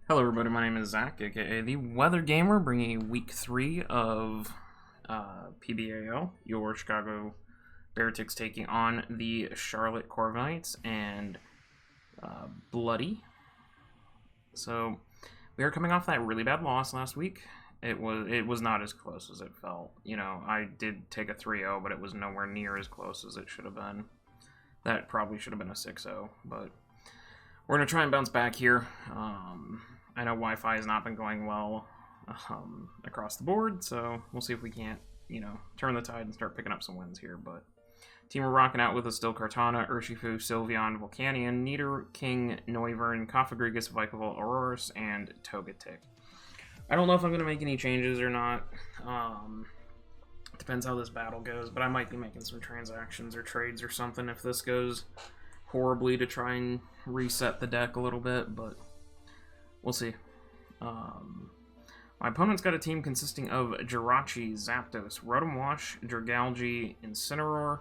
Hello, everybody. My name is Zach, aka the Weather Gamer, bringing you Week 3 of PBAL. Your Chicago Bearticks taking on the Charlotte Corviknights and Bloody. So we are coming off that really bad loss last week. It was not as close as it felt. You know, I did take a 3-0, but it was nowhere near as close as it should have been. That probably should have been a 6-0, but we're going to try and bounce back here. I know Wi-Fi has not been going well across the board, so we'll see if we can't, turn the tide and start picking up some wins here. But team we're rocking out with is still Kartana, Urshifu, Sylveon, Volcanion, Nidoking, Noivern, Kofagrigus, Vikavolt, Aurorus, and Togetic. I don't know if I'm going to make any changes or not. Depends how this battle goes, but I might be making some transactions or trades or something if this goes horribly to try and reset the deck a little bit, but we'll see. My opponent's got a team consisting of Jirachi, Zapdos, Rotom Wash, Dragalge, Incineroar,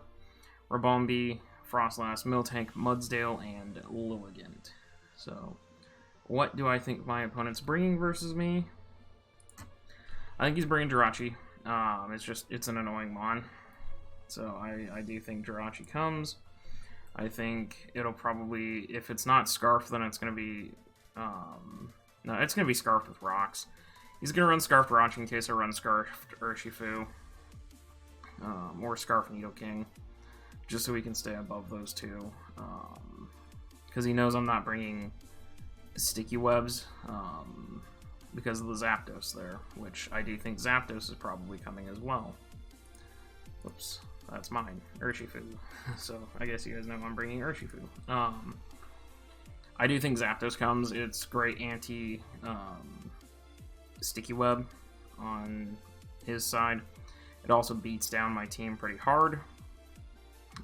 Ribombee, Frostlass, Miltank, Mudsdale, and Lilligant. So, what do I think my opponent's bringing versus me? I think he's bringing Jirachi. It's an annoying mon. So, I do think Jirachi comes. I think it'll probably, if it's not Scarf, then it's going to be, no, it's going to be Scarfed with Rocks. He's going to run Scarfed Rock in case I run Scarfed Urshifu, or Scarfed Nidoking, just so we can stay above those two, because he knows I'm not bringing Sticky Webs, because of the Zapdos there, which I do think Zapdos is probably coming as well. Whoops. That's mine, Urshifu. So I guess you guys know I'm bringing Urshifu. I do think Zapdos comes. It's great anti Sticky Web on his side. It also beats down my team pretty hard.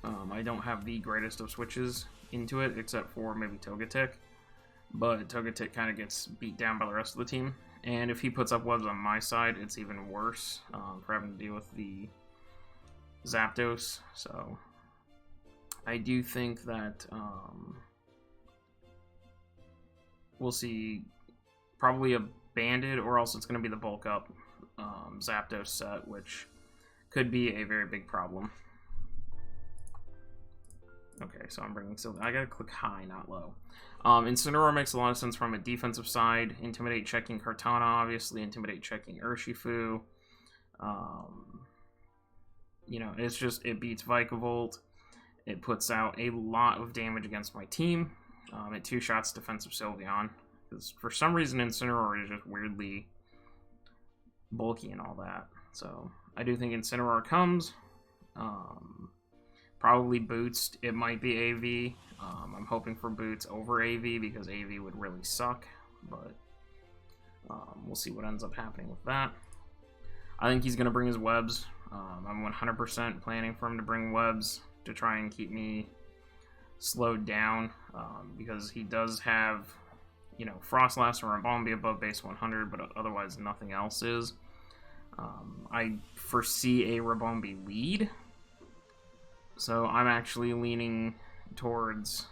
I don't have the greatest of switches into it, except for maybe Togetic. But Togetic kind of gets beat down by the rest of the team. And if he puts up webs on my side, it's even worse for having to deal with the Zapdos. So I do think that we'll see probably a Banded, or else it's going to be the bulk up Zapdos set, which could be a very big problem. Okay, so I'm bringing Sylveon. I gotta click high, not low. Incineroar makes a lot of sense from a defensive side. Intimidate checking Kartana, obviously. Intimidate checking Urshifu. It beats Vikavolt. It puts out a lot of damage against my team. It two-shots defensive Sylveon. Because for some reason, Incineroar is just weirdly bulky and all that. So, I do think Incineroar comes. Probably Boots. It might be AV. I'm hoping for Boots over AV because AV would really suck. But we'll see what ends up happening with that. I think he's going to bring his webs. I'm 100% planning for him to bring webs to try and keep me slowed down, because he does have, Frostlass or Ribombee above base 100, but otherwise nothing else is. I foresee a Ribombee lead, so I'm actually leaning towards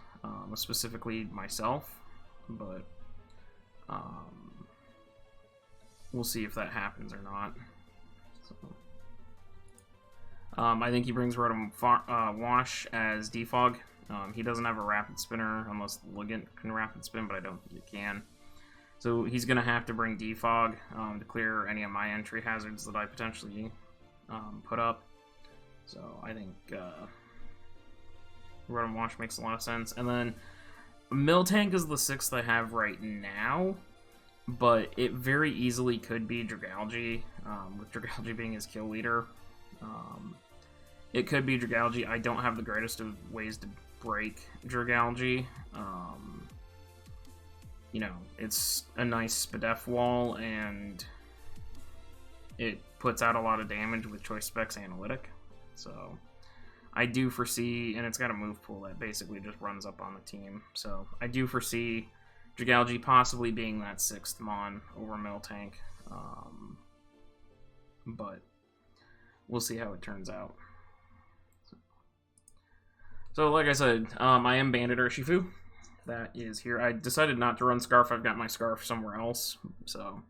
specifically myself, but we'll see if that happens or not. So, I think he brings Rotom Wash as Defog. He doesn't have a Rapid Spinner unless Lilligant can Rapid Spin, but I don't think it can. So he's going to have to bring Defog to clear any of my entry hazards that I potentially put up. So I think Rotom Wash makes a lot of sense. And then Miltank is the 6th I have right now, but it very easily could be Dragalge, with Dragalge being his kill leader. It could be Dragalge. I don't have the greatest of ways to break Dragalge. It's a nice Spadef wall, and it puts out a lot of damage with Choice Specs Analytic. So I do foresee, and it's got a move pool that basically just runs up on the team. So I do foresee Dragalge possibly being that 6th mon over Miltank. But we'll see how it turns out. So like I said, I am Banded Urshifu. that is here. I decided not to run Scarf. I've got my Scarf somewhere else. So,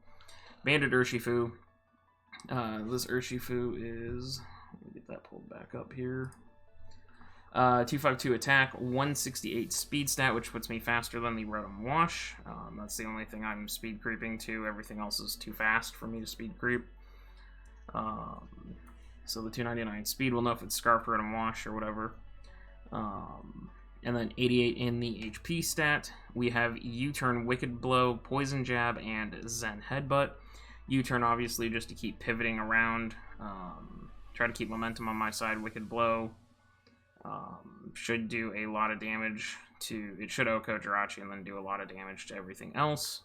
Banded Urshifu. This Urshifu is... Let me get that pulled back up here. 252 attack, 168 speed stat, which puts me faster than the Rotom Wash. That's the only thing I'm speed creeping to. Everything else is too fast for me to speed creep. So the 299 speed, we'll know if it's Scarf, Rotom Wash, or whatever. And then 88 in the HP stat. We have U-Turn, Wicked Blow, Poison Jab, and Zen Headbutt. U-Turn, obviously, just to keep pivoting around. Try to keep momentum on my side. Wicked Blow. Should do a lot of damage to... It should OHKO Jirachi and then do a lot of damage to everything else.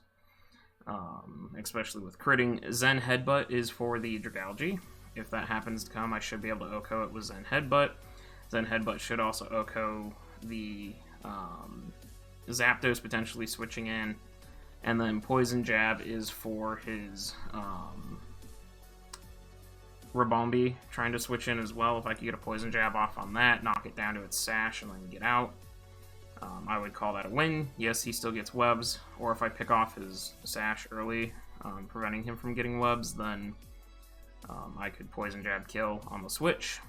Especially with critting. Zen Headbutt is for the Dragalge. If that happens to come, I should be able to OHKO it with Zen Headbutt. Zen Headbutt should also OHKO the Zapdos potentially switching in. And then Poison Jab is for his... Rabombi trying to switch in as well. If I could get a Poison Jab off on that, knock it down to its sash, and then get out, I would call that a win. Yes, he still gets webs, or if I pick off his sash early, preventing him from getting webs, then I could Poison Jab kill on the switch.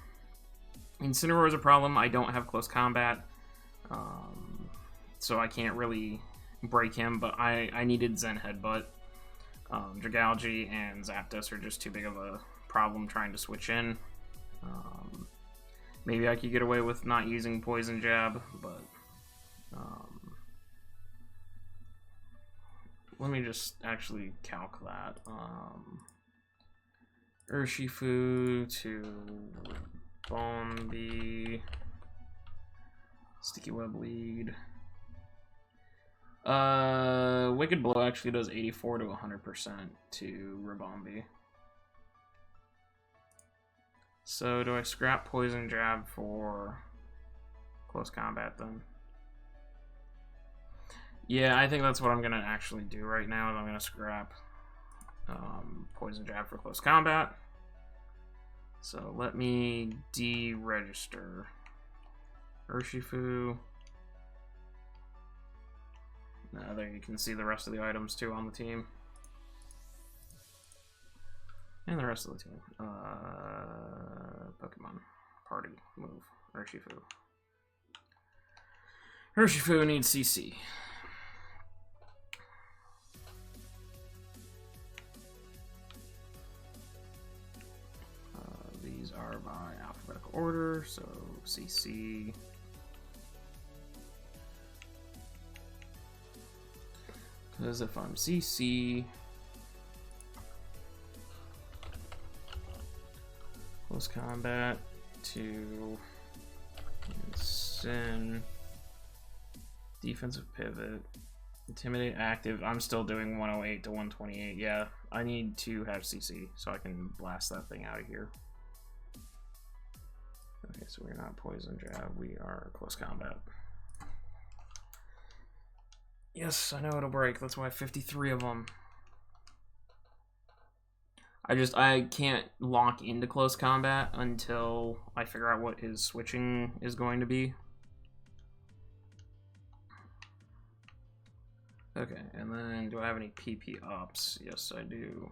Incineroar is a problem. I don't have close combat, so I can't really break him, but I needed Zen Headbutt. Dragalge and Zapdos are just too big of a problem trying to switch in. Maybe I could get away with not using Poison Jab, but let me just actually calc that. Urshifu to Bombi, Sticky Web Lead. Wicked Blow actually does 84 to 100% to Rabombi. So, do I scrap Poison Jab for close combat then? Yeah, I think that's what I'm going to actually do right now. I'm going to scrap Poison Jab for close combat. So, let me deregister Urshifu. Now, there you can see the rest of the items too on the team. And the rest of the team. Pokemon. Party. Move. Urshifu. Urshifu needs CC. These are by alphabetical order, so CC. Because if I'm CC... Close combat to Sin, defensive pivot, intimidate active. I'm still doing 108 to 128. Yeah, I need to have CC so I can blast that thing out of here. Okay, so we're not Poison Jab, we are close combat. Yes, I know it'll break. That's why I have 53 of them. I can't lock into close combat until I figure out what his switching is going to be. Okay, and then do I have any PP ups? Yes, I do.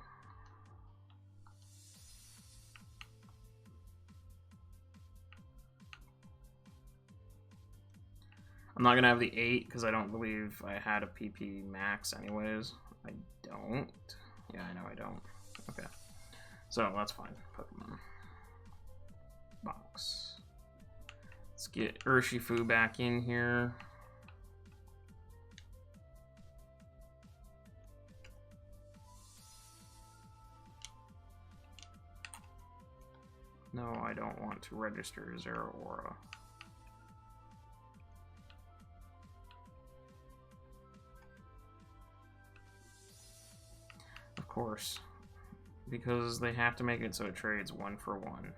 I'm not gonna have the 8 because I don't believe I had a PP max anyways. I don't. Yeah, I know I don't. Okay. So that's fine. Pokemon box. Let's get Urshifu back in here. No, I don't want to register Zeraora. Of course. Because they have to make it so it trades 1 for 1.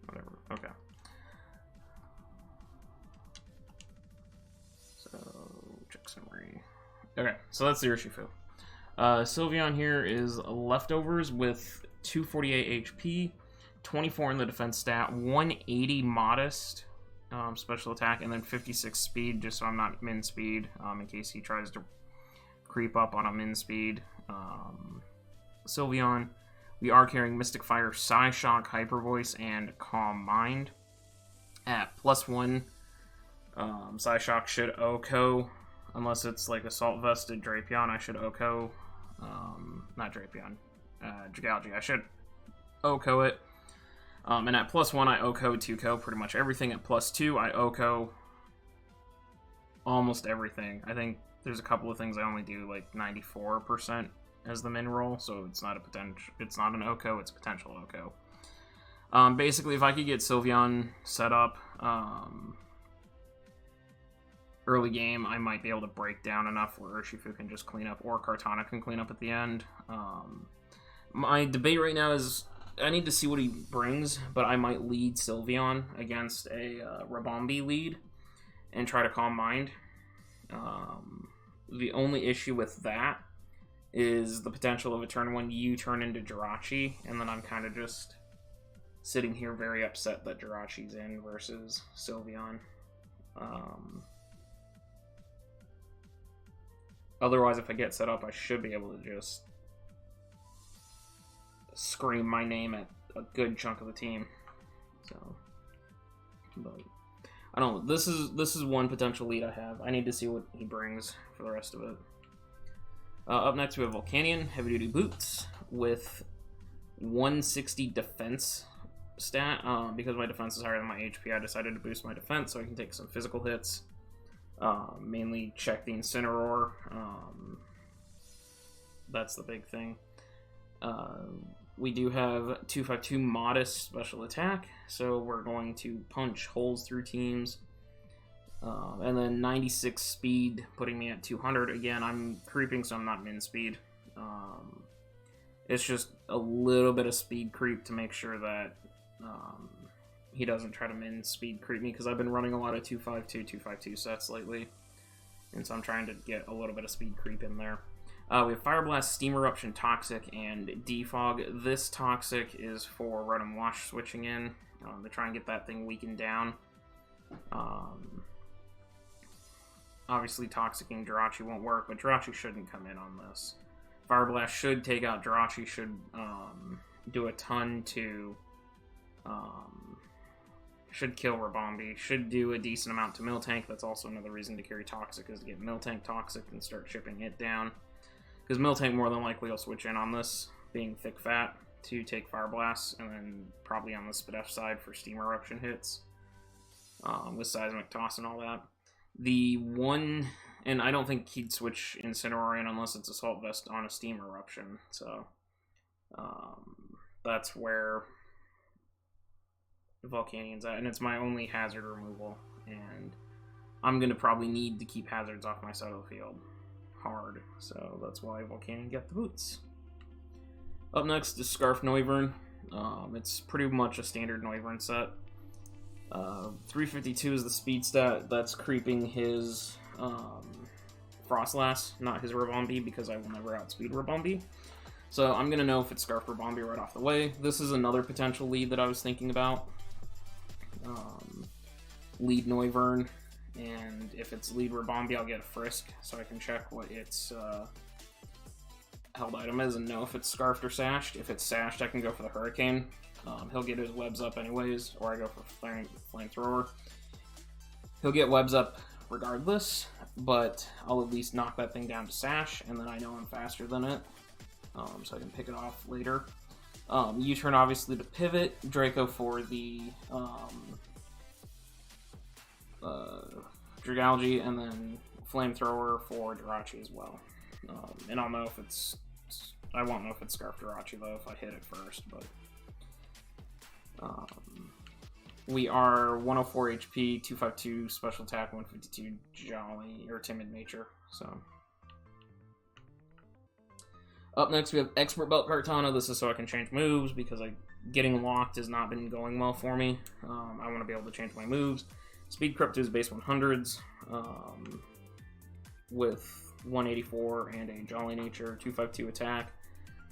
Whatever. Okay. So, check summary. Okay, so that's the Urshifu. Sylveon here is leftovers with 248 HP, 24 in the defense stat, 180 modest, special attack, and then 56 speed, just so I'm not min speed, in case he tries to creep up on a min speed. Sylveon. We are carrying Mystic Fire, Psyshock, Hyper Voice, and Calm Mind. At +1, Psyshock should OHKO, unless it's like Assault Vested Drapion. I should OHKO, not Drapion, Dragalge. I should OHKO it. And at +1, I OHKO 2KO pretty much everything. At +2, I OHKO almost everything. I think there's a couple of things I only do like 94% as the min roll, so it's not a potential. It's not an OHKO. It's a potential OHKO. Basically, if I could get Sylveon set up early game, I might be able to break down enough where Urshifu can just clean up, or Kartana can clean up at the end. My debate right now is I need to see what he brings, but I might lead Sylveon against a Rabombi lead and try to Calm Mind. The only issue with that is the potential of a turn 1 U-turn into Jirachi, and then I'm kind of just sitting here very upset that Jirachi's in versus Sylveon. Otherwise, if I get set up, I should be able to just scream my name at a good chunk of the team. So, but I don't know. This is one potential lead I have. I need to see what he brings for the rest of it. Up next, we have Volcanion, Heavy Duty Boots, with 160 defense stat. Because my defense is higher than my HP, I decided to boost my defense so I can take some physical hits. Mainly check the Incineroar. That's the big thing. We do have 252 modest special attack, so we're going to punch holes through teams. And then 96 speed, putting me at 200. Again, I'm creeping, so I'm not min speed. It's just a little bit of speed creep to make sure that he doesn't try to min speed creep me, because I've been running a lot of 252 sets lately, and so I'm trying to get a little bit of speed creep in there. We have Fire Blast, Steam Eruption, Toxic, and Defog. This Toxic is for Rotom Wash switching in to try and get that thing weakened down. Obviously, Toxicing Jirachi won't work, but Jirachi shouldn't come in on this. Fire Blast should take out Jirachi, should do a ton to... should kill Rabombi, should do a decent amount to Miltank. That's also another reason to carry Toxic, is to get Miltank Toxic and start chipping it down. Because Miltank more than likely will switch in on this, being thick fat, to take Fire Blast, and then probably on the Spadef side for Steam Eruption hits. With Seismic Toss and all that. The one, and I don't think he'd switch Incineroar in unless it's Assault Vest on a Steam Eruption, so that's where Volcanion's at, and it's my only hazard removal, and I'm going to probably need to keep hazards off my side of the field hard, so that's why Volcanion get the boots. Up next is Scarf Noivern. It's pretty much a standard Noivern set. 352 is the speed stat that's creeping his Frostlass, not his Rabombi, because I will never outspeed Rabombi. So I'm going to know if it's Scarf Rabombi right off the way. This is another potential lead that I was thinking about. Lead Noivern, and if it's lead Rabombi, I'll get a Frisk, so I can check what its held item is and know if it's Scarfed or Sashed. If it's Sashed, I can go for the Hurricane. He'll get his webs up anyways, or I go for Flamethrower. He'll get webs up regardless, but I'll at least knock that thing down to Sash, and then I know I'm faster than it, so I can pick it off later. U-turn obviously to pivot, Draco for the Dragalge, and then Flamethrower for Jirachi as well. And I'll know if it's... I won't know if it's Scarf Jirachi though if I hit it first, but... we are 104 HP, 252 special attack, 152 jolly, or timid nature, so... Up next, we have Expert Belt Kartana. This is so I can change moves, because getting locked has not been going well for me. I want to be able to change my moves. Speed Crept to his base 100s, with 184 and a Jolly Nature, 252 attack,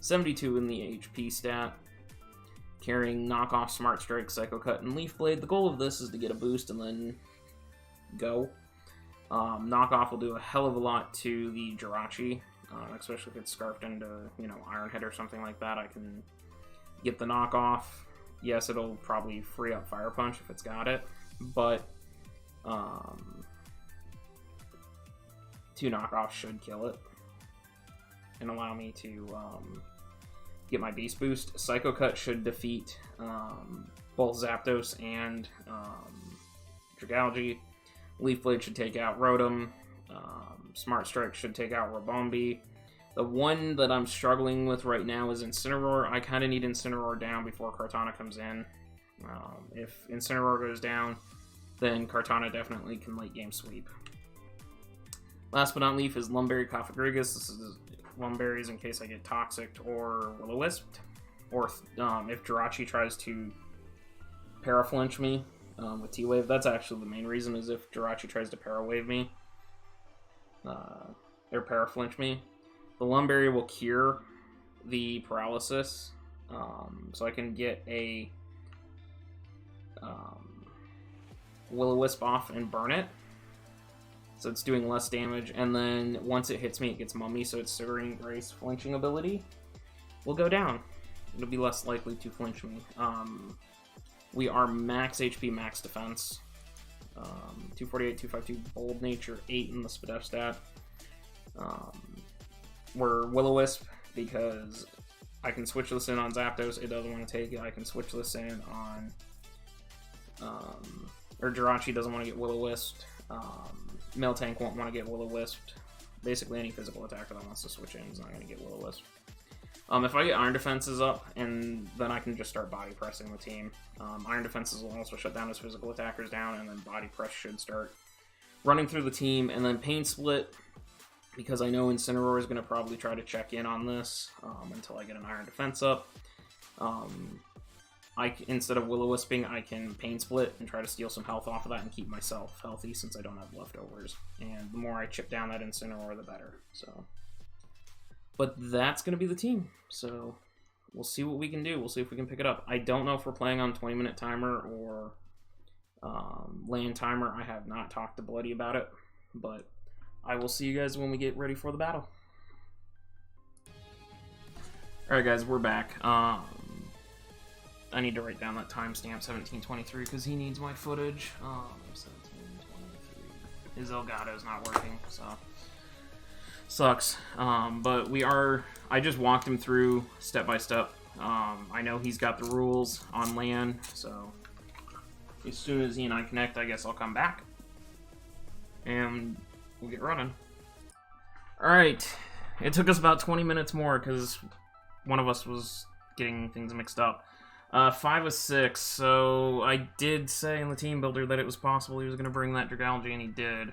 72 in the HP stat. carrying Knockoff, Smart Strike, Psycho Cut, and Leaf Blade. The goal of this is to get a boost and then go. Knockoff will do a hell of a lot to the Jirachi, especially if it's scarfed into, you know, Iron Head or something like that. I can get the Knockoff. Yes, it'll probably free up Fire Punch if it's got it, but 2 Knockoffs should kill it and allow me to get my Beast Boost. Psycho Cut should defeat both Zapdos and Dragalge. Leaf Blade should take out Rotom. Smart Strike should take out Rabombi. The one that I'm struggling with right now is Incineroar. I kind of need Incineroar down before Kartana comes in. If Incineroar goes down, then Kartana definitely can late game sweep. Last but not least is Lumberry Cofagrigus. This is Lumberries in case I get Toxic or Will-O-Wisp. Or if Jirachi tries to Paraflinch me with T-Wave. That's actually the main reason, is if Jirachi tries to Para-Wave me. Or Paraflinch me. The Lumberry will cure the paralysis, so I can get a Will-O-Wisp off and burn it. So it's doing less damage, and then once it hits me, it gets Mummy, so its Serene Grace flinching ability will go down. It'll be less likely to flinch me. We are max HP, max defense. 248, 252, Bold Nature, 8 in the Spadef stat. We're Will-O-Wisp because I can switch this in on Zapdos. It doesn't want to take it. I can switch this in on... or Jirachi doesn't want to get Will-O-Wisped. Miltank won't want to get Will-O-Wisped. Basically, any physical attacker that wants to switch in is not going to get Will-O-Wisped. If I get Iron Defenses up, and then I can just start body pressing the team. Iron Defenses will also shut down his physical attackers down, and then body press should start running through the team. And then Pain Split, because I know Incineroar is going to probably try to check in on this until I get an Iron Defense up. Instead of Will-O-Wisping, I can Pain Split and try to steal some health off of that and keep myself healthy since I don't have leftovers. And the more I chip down that Incineroar, the better. So, but that's going to be the team. So we'll see what we can do. We'll see if we can pick it up. I don't know if we're playing on 20-minute timer or land timer. I have not talked to Bloody about it, but I will see you guys when we get ready for the battle. Alright guys, we're back. I need to write down that timestamp, 1723, because he needs my footage. 1723. His Elgato's not working, so sucks. But I just walked him through step by step. I know he's got the rules on land, so as soon as he and I connect, I guess I'll come back and we'll get running. Alright, it took us about 20 minutes more because one of us was getting things mixed up. 5 of 6, so I did say in the team builder that it was possible he was going to bring that Dragalge, and he did.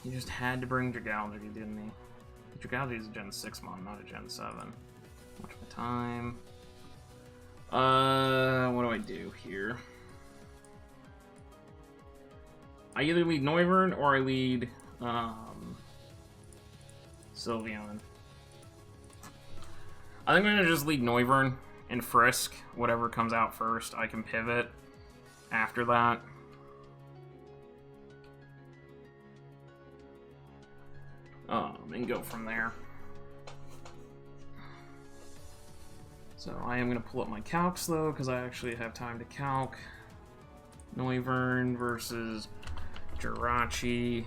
He just had to bring Dragalge, didn't he? Dragalge is a Gen 6 mon, not a Gen 7. Watch my time. What do I do here? I either lead Noivern or I lead Sylveon. I think I'm going to just lead Noivern and Frisk. Whatever comes out first, I can pivot after that. And go from there. So I am going to pull up my calcs, though, because I actually have time to calc. Noivern versus Jirachi.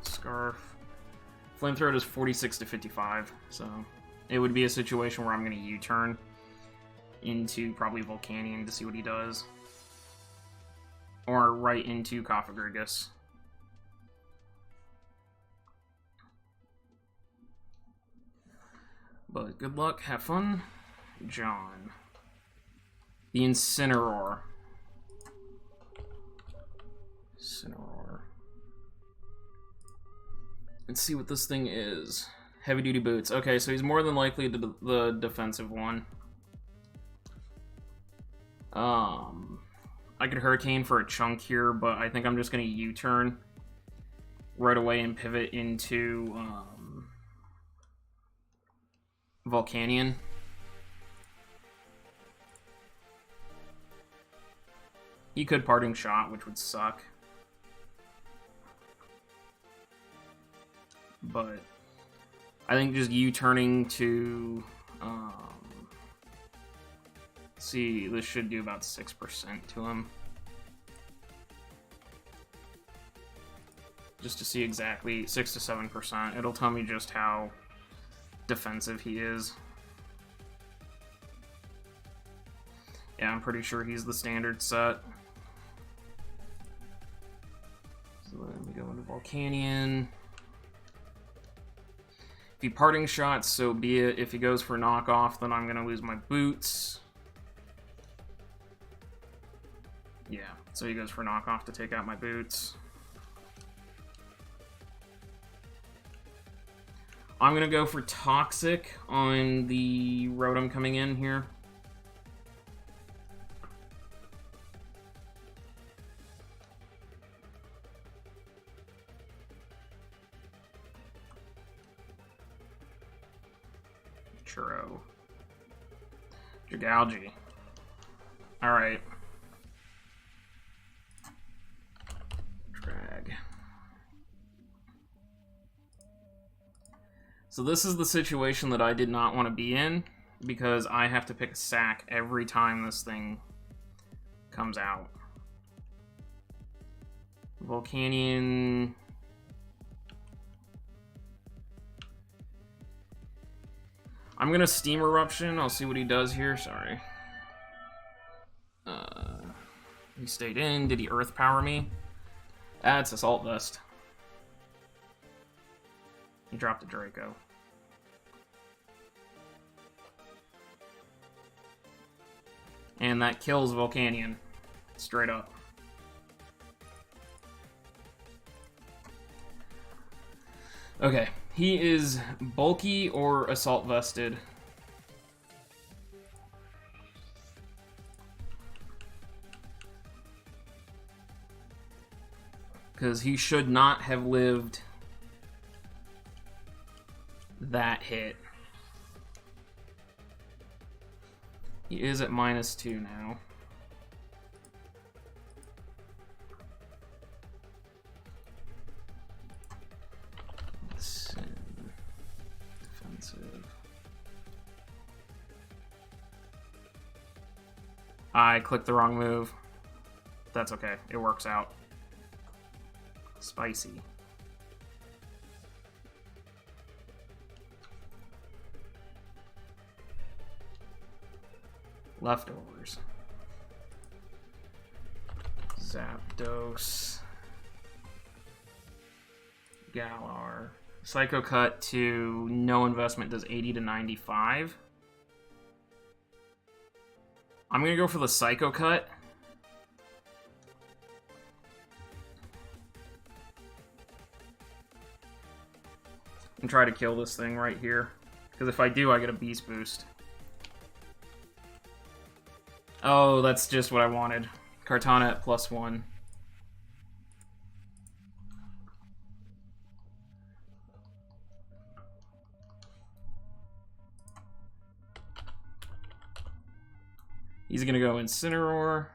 Scarf. Flamethrower is 46 to 55, so it would be a situation where I'm going to U-turn into probably Volcanion to see what he does. Or right into Cofagrigus. But good luck, have fun. John. The Incineroar. Let's see what this thing is. Heavy duty boots. Okay, so he's more than likely the defensive one. I could Hurricane for a chunk here, but I think I'm just gonna U-turn right away and pivot into Volcanion. He could Parting Shot, which would suck. But I think just you turning to... see, this should do about 6% to him. Just to see exactly 6 to 7%. It'll tell me just how defensive he is. Yeah, I'm pretty sure he's the standard set. So then we go into Volcanion. If he Parting Shots, so be it. If he goes for knockoff, then I'm gonna lose my boots. Yeah, so he goes for knockoff to take out my boots. I'm gonna go for Toxic on the Rotom coming in here. Churro. Dragalge. Alright. Drag. So this is the situation that I did not want to be in, because I have to pick a sack every time this thing comes out. Volcanion... I'm going to Steam Eruption. I'll see what he does here. Sorry. He stayed in. Did he Earth Power me? It's Assault Vest. He dropped a Draco. And that kills Volcanion. Straight up. Okay. He is bulky or Assault Vested. Because he should not have lived that hit. He is at -2 now. Defensive. I clicked the wrong move. That's okay. It works out. Spicy. Leftovers. Zapdos. Galar. Psycho Cut to no investment does 80 to 95. I'm gonna go for the Psycho Cut. And try to kill this thing right here. Because if I do, I get a Beast Boost. Oh, that's just what I wanted. Kartana at +1. He's gonna go Incineroar.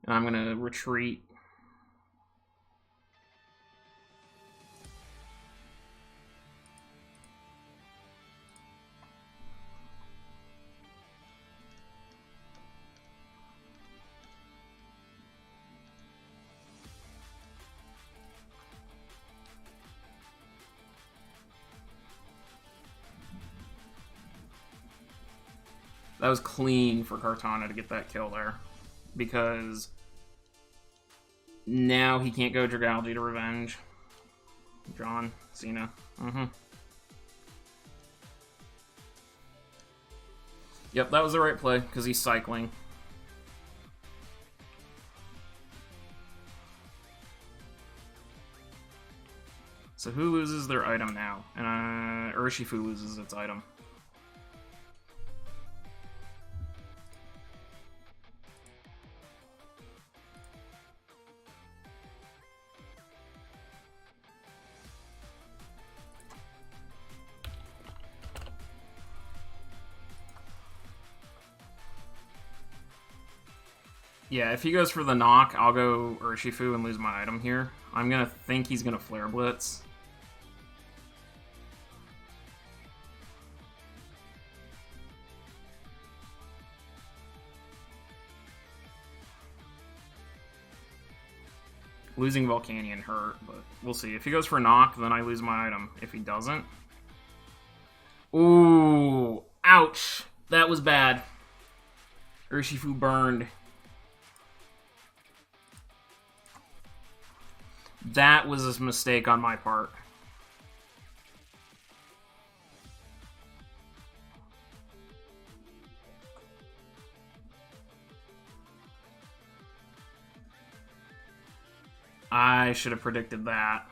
And I'm gonna retreat. That was clean for Kartana to get that kill there. Because now he can't go Dragalge to Revenge. John Cena. Yep, that was the right play, because he's cycling. So who loses their item now? Urshifu loses its item. Yeah, if he goes for the knock, I'll go Urshifu and lose my item here. I'm gonna think he's gonna Flare Blitz. Losing Volcanion hurt, but we'll see. If he goes for knock, then I lose my item. If he doesn't... Ooh! Ouch! That was bad. Urshifu burned. That was a mistake on my part. I should have predicted that.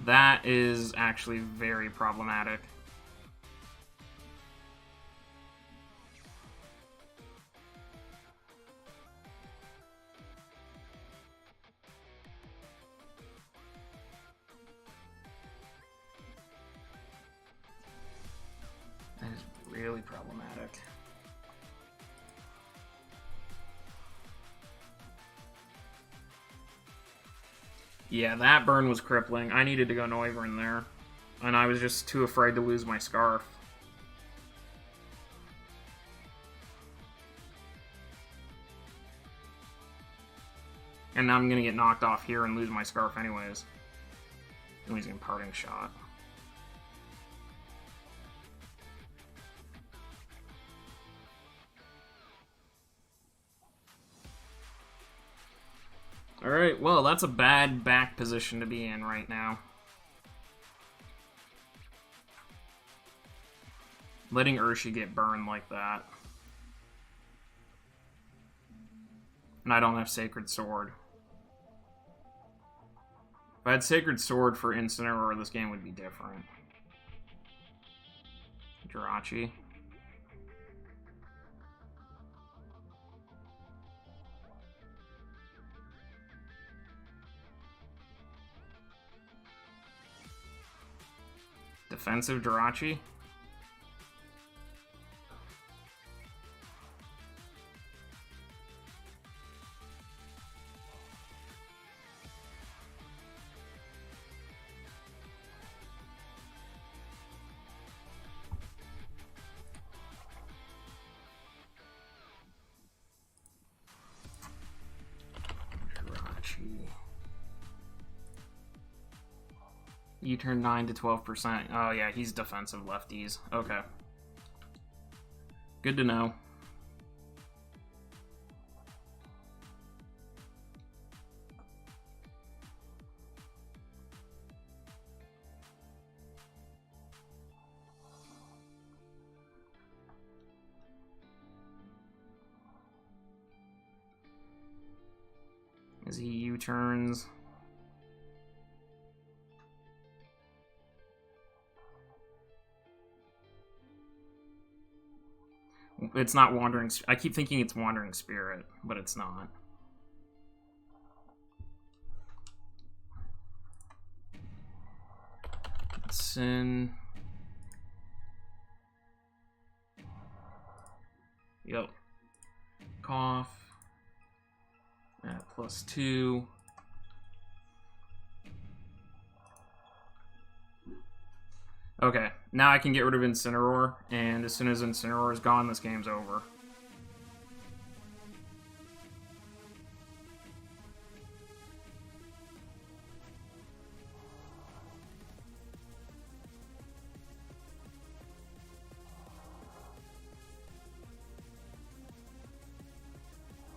That is actually very problematic. That is really problematic. Yeah, that burn was crippling. I needed to go Noivern there. And I was just too afraid to lose my Scarf. And now I'm going to get knocked off here and lose my Scarf anyways. I'm losing Parting Shot. Alright, well, that's a bad back position to be in right now. Letting Urshi get burned like that. And I don't have Sacred Sword. If I had Sacred Sword for Incineroar, this game would be different. Jirachi. Defensive Jirachi. You turn 9 to 12%. Oh yeah, he's defensive lefties. Okay. Good to know. As he U-turns. It's not Wandering... I keep thinking it's Wandering Spirit, but it's not. Sin. Yep. Cough. At +2. Okay, now I can get rid of Incineroar, and as soon as Incineroar is gone, this game's over.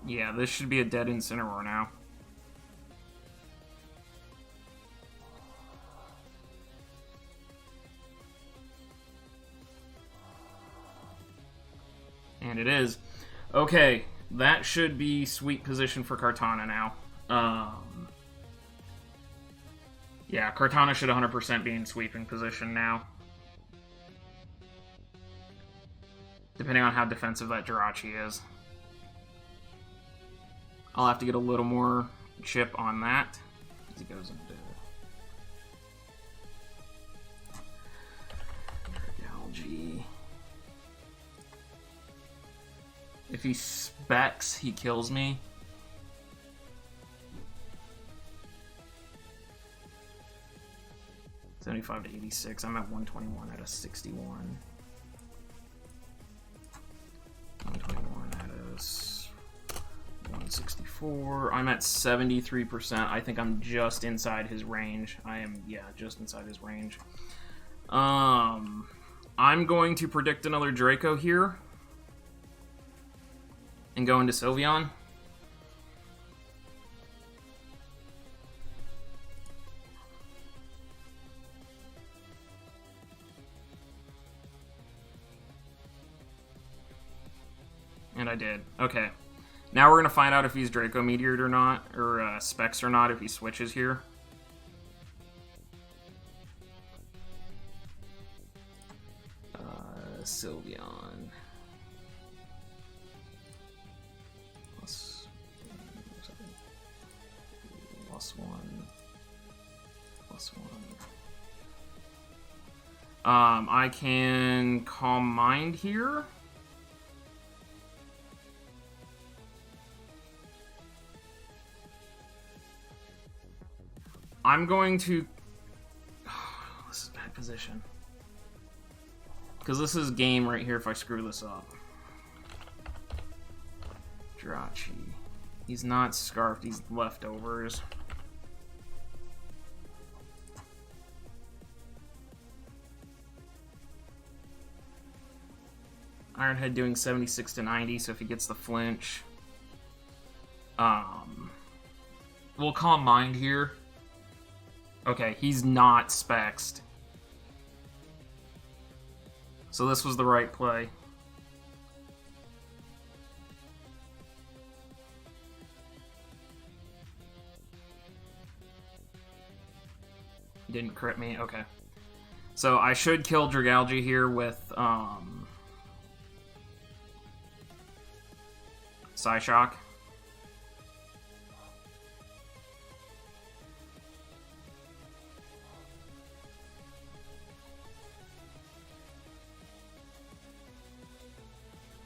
Yeah, this should be a dead Incineroar now. And it is. Okay, that should be sweet position for Kartana now. Yeah, Kartana should 100% be in sweeping position now. Depending on how defensive that Jirachi is. I'll have to get a little more chip on that. As he goes into Algae. If he specs, he kills me. $75 to 86. I'm at 121 out of 61. 121 out of 164. I'm at 73%. I think I'm just inside his range. I am, yeah, just inside his range. I'm going to predict another Draco here. And go into Sylveon. And I did. Okay. Now we're going to find out if he's Draco Meteored or not, or Specs or not, if he switches here. Sylveon. +1. I can Calm Mind here. I'm going to... this is a bad position. Because this is game right here if I screw this up. Jirachi. He's not Scarfed, he's Leftovers. Ironhead doing 76 to 90, so if he gets the flinch... we'll Calm Mind here. Okay, he's not Spexed. So this was the right play. Didn't crit me, okay. So I should kill Dragalge here with, Psyshock.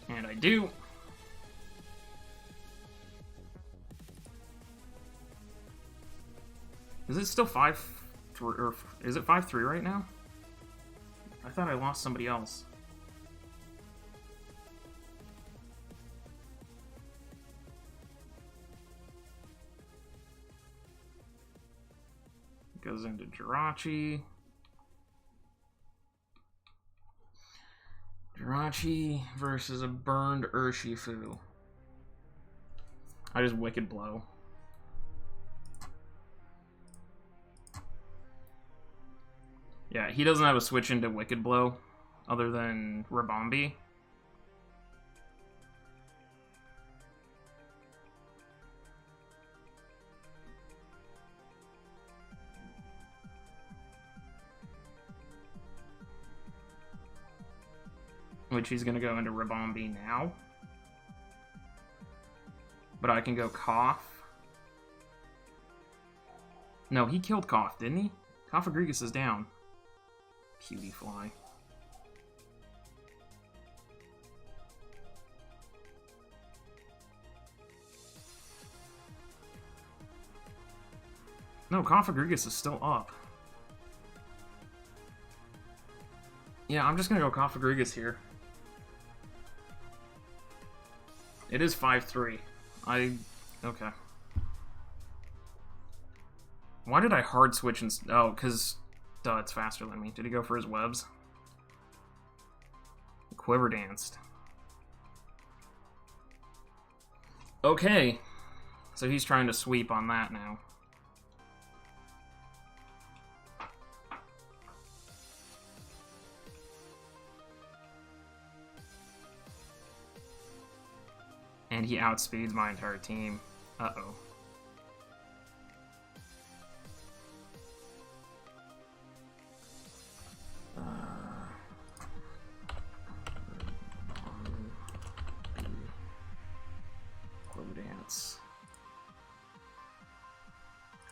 And I do. Is it still 5-3, or is it 5-3 right now? I thought I lost somebody else. Goes into Jirachi. Jirachi versus a burned Urshifu. I just Wicked Blow. Yeah, he doesn't have a switch into Wicked Blow other than Rabombi. Which he's gonna go into Rabombi now. But I can go Cough. No, he killed Cough, didn't he? Cough-Agrigus is down. Pewdiefly. No, Cough-Agrigus is still up. Yeah, I'm just gonna go Cough-Agrigus here. It is 5-3. Okay. Why did I hard switch and... Oh, because... Duh, it's faster than me. Did he go for his webs? Quiver Danced. Okay. So he's trying to sweep on that now. And he outspeeds my entire team. Uh-oh. Dance.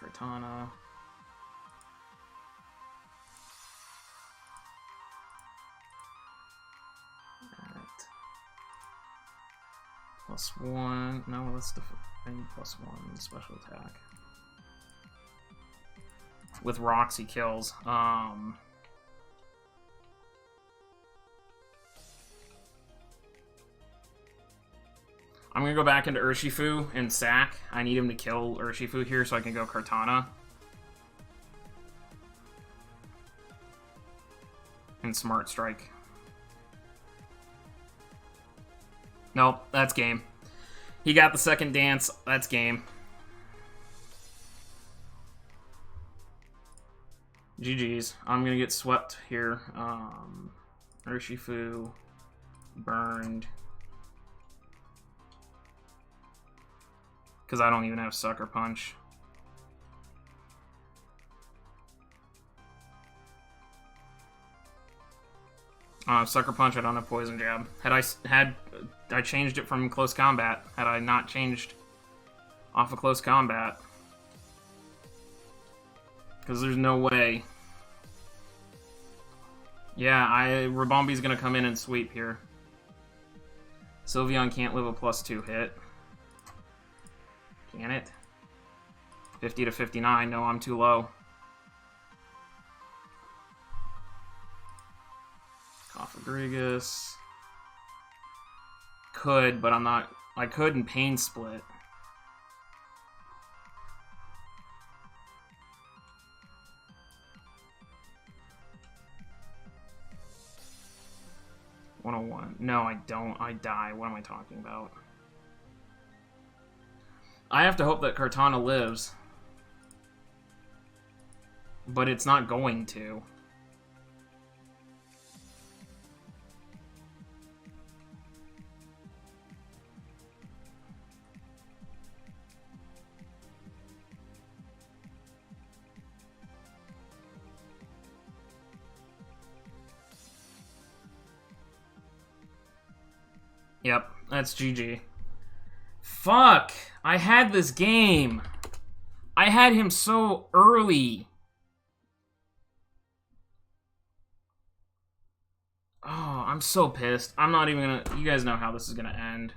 Cortana. +1. No, let's defend +1 special attack. With rocks, he kills. I'm gonna go back into Urshifu and sack. I need him to kill Urshifu here so I can go Kartana. And Smart Strike. Nope, that's game. He got the second dance. That's game. GG's. I'm gonna get swept here. Urshifu burned. Because I don't even have Sucker Punch. Sucker Punch, I don't have Poison Jab. I changed it from Close Combat. Had I not changed off of Close Combat. Because there's no way. Yeah, Rabombi's gonna come in and sweep here. Sylveon can't live a +2 hit. Can it? 50 to 59. No, I'm too low. Cofagrigus. Could, but I'm not. I could in Pain Split. $101. No, I don't. I die. What am I talking about? I have to hope that Kartana lives. But it's not going to. Yep, that's GG. Fuck! I had this game! I had him so early! Oh, I'm so pissed. I'm not even gonna... You guys know how this is gonna end.